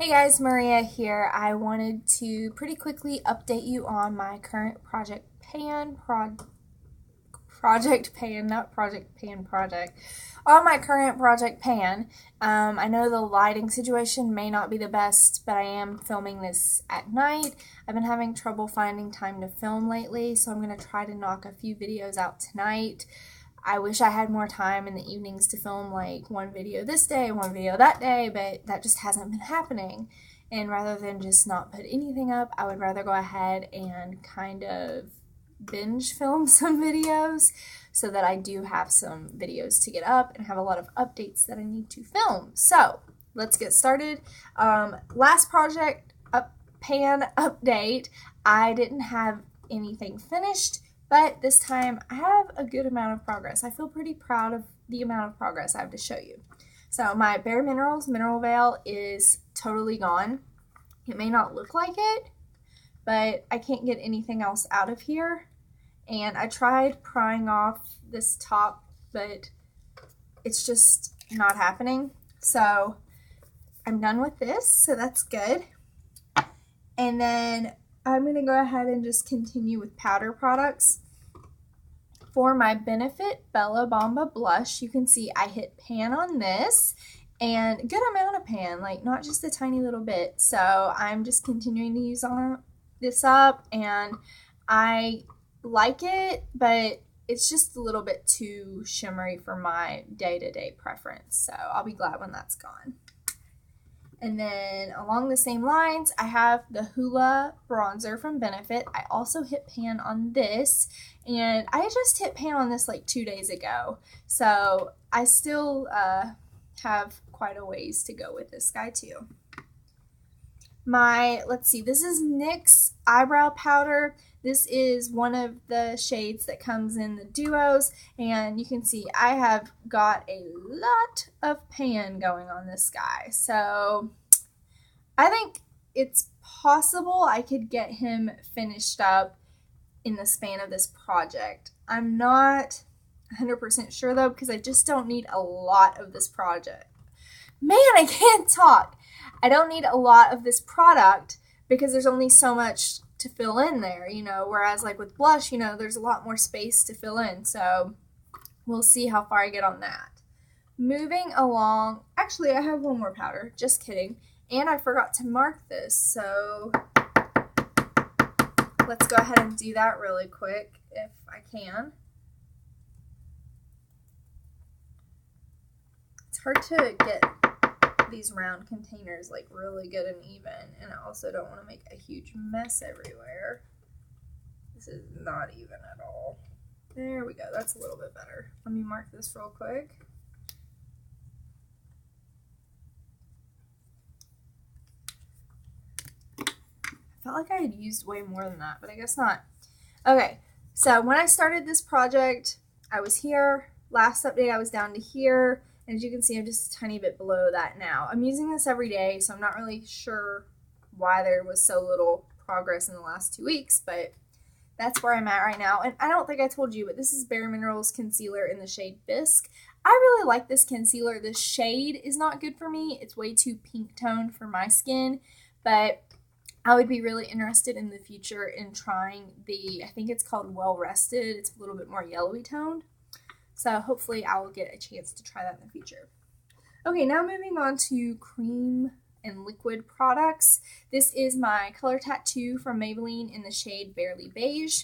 Hey guys, Maria here. I wanted to pretty quickly update you on my current project on my current project pan. I know the lighting situation may not be the best, but I am filming this at night. I've been having trouble finding time to film lately, so I'm going to try to knock a few videos out tonight. I wish I had more time in the evenings to film like one video this day, one video that day, but that just hasn't been happening. And rather than just not put anything up, I would rather go ahead and kind of binge film some videos so that I do have some videos to get up and have a lot of updates that I need to film. So let's get started. Last project pan update, I didn't have anything finished, but this time I have a good amount of progress. I feel pretty proud of the amount of progress I have to show you. So my Bare Minerals mineral veil is totally gone. It may not look like it, but I can't get anything else out of here. And I tried prying off this top, but it's just not happening. So I'm done with this, so that's good. And then I'm going to go ahead and just continue with powder products. For my Benefit Bella Bomba blush, you can see I hit pan on this, and a good amount of pan, like not just a tiny little bit. So I'm just continuing to use this up, and I like it, but it's just a little bit too shimmery for my day-to-day preference. So I'll be glad when that's gone. And then along the same lines, I have the Hoola bronzer from Benefit. I also hit pan on this, and I just hit pan on this like 2 days ago. So I still have quite a ways to go with this guy too. Let's see, this is NYX eyebrow powder. This is one of the shades that comes in the duos, and you can see I have got a lot of pan going on this guy. So I think it's possible I could get him finished up in the span of this project. I'm not 100% sure though, because I just don't need a lot of this project. Man, I can't talk. I don't need a lot of this product because there's only so much to fill in there, whereas like with blush, there's a lot more space to fill in. So we'll see how far I get on that. Moving along, actually I have one more powder, just kidding. And I forgot to mark this, so let's go ahead and do that really quick if I can. It's hard to get these round containers like really good and even, and I also don't want to make a huge mess everywhere. This is not even at all. There we go, that's a little bit better. Let me mark this real quick. I felt like I had used way more than that, but I guess not. Okay, so when I started this project, I was here. Last update, I was down to here. And as you can see, I'm just a tiny bit below that now. I'm using this every day, so I'm not really sure why there was so little progress in the last 2 weeks, but that's where I'm at right now. And I don't think I told you, but this is Bare Minerals concealer in the shade Bisque. I really like this concealer. The shade is not good for me. It's way too pink toned for my skin, but I would be really interested in the future in trying I think it's called Well Rested. It's a little bit more yellowy toned. So hopefully I will get a chance to try that in the future. Okay, now moving on to cream and liquid products. This is my Color Tattoo from Maybelline in the shade Barely Beige.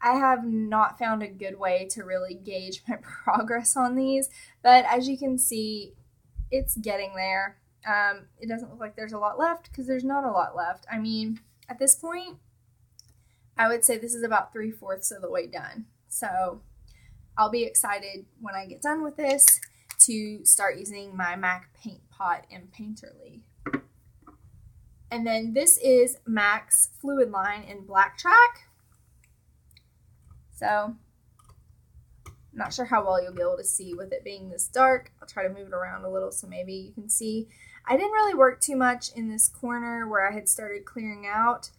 I have not found a good way to really gauge my progress on these, but as you can see, it's getting there. It doesn't look like there's a lot left because there's not a lot left. I mean, at this point, I would say this is about 3/4 of the way done. So I'll be excited when I get done with this to start using my MAC Paint Pot and Painterly. And then this is MAC's Fluid Line in Black Track. So I'm not sure how well you'll be able to see with it being this dark. I'll try to move it around a little so maybe you can see. I didn't really work too much in this corner where I had started clearing out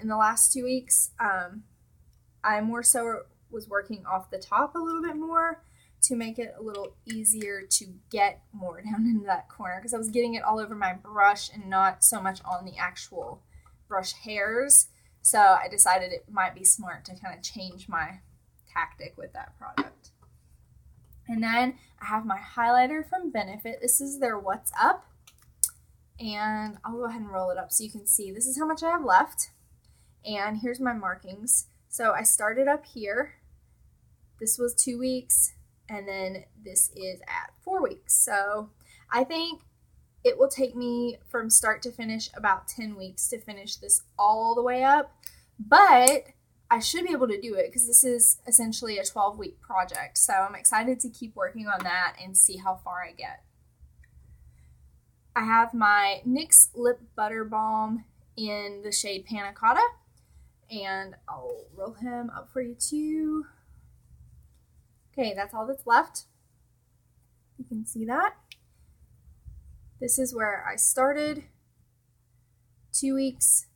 in the last 2 weeks. I more so was working off the top a little bit more to make it a little easier to get more down into that corner because I was getting it all over my brush and not so much on the actual brush hairs. So I decided it might be smart to kind of change my tactic with that product. And then I have my highlighter from Benefit. This is their What's Up. And I'll go ahead and roll it up so you can see. This is how much I have left. And here's my markings. So I started up here. This was 2 weeks. And then this is at 4 weeks. So I think it will take me from start to finish about 10 weeks to finish this all the way up. But I should be able to do it because this is essentially a 12-week project. So I'm excited to keep working on that and see how far I get. I have my NYX Lip Butter Balm in the shade Panna Cotta. And I'll roll him up for you too. Okay, that's all that's left. You can see that. This is where I started, 2 weeks,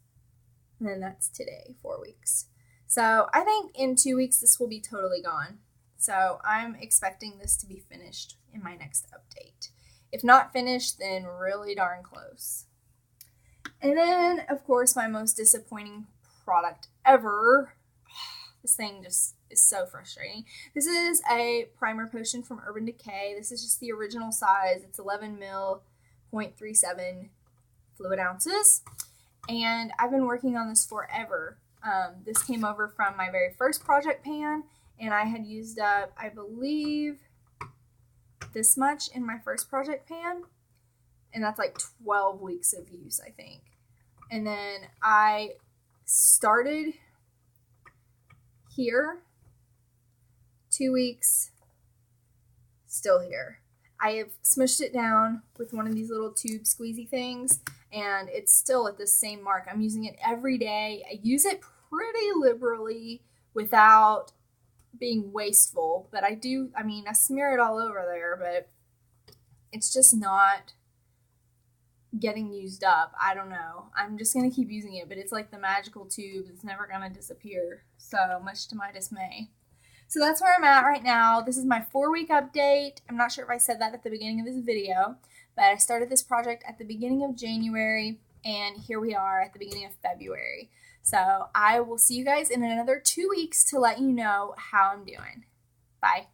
and then that's today, 4 weeks. So I think in 2 weeks this will be totally gone. So I'm expecting this to be finished in my next update. If not finished, then really darn close. And then, of course, my most disappointing product ever. This thing just is so frustrating. This is a primer potion from Urban Decay. This is just the original size. It's 11 ml, 0.37 fluid ounces. And I've been working on this forever. This came over from my very first project pan, and I had used up, I believe, this much in my first project pan. And that's like 12 weeks of use, I think. And then I started here, 2 weeks, still here. I have smushed it down with one of these little tube squeezy things, and it's still at the same mark. I'm using it every day. I use it pretty liberally without being wasteful, but I smear it all over there, but it's just not getting used up. I don't know. I'm just going to keep using it, but it's like the magical tube. It's never going to disappear, so much to my dismay. So that's where I'm at right now. This is my 4-week update. I'm not sure if I said that at the beginning of this video, but I started this project at the beginning of January, and here we are at the beginning of February. So I will see you guys in another 2 weeks to let you know how I'm doing. Bye.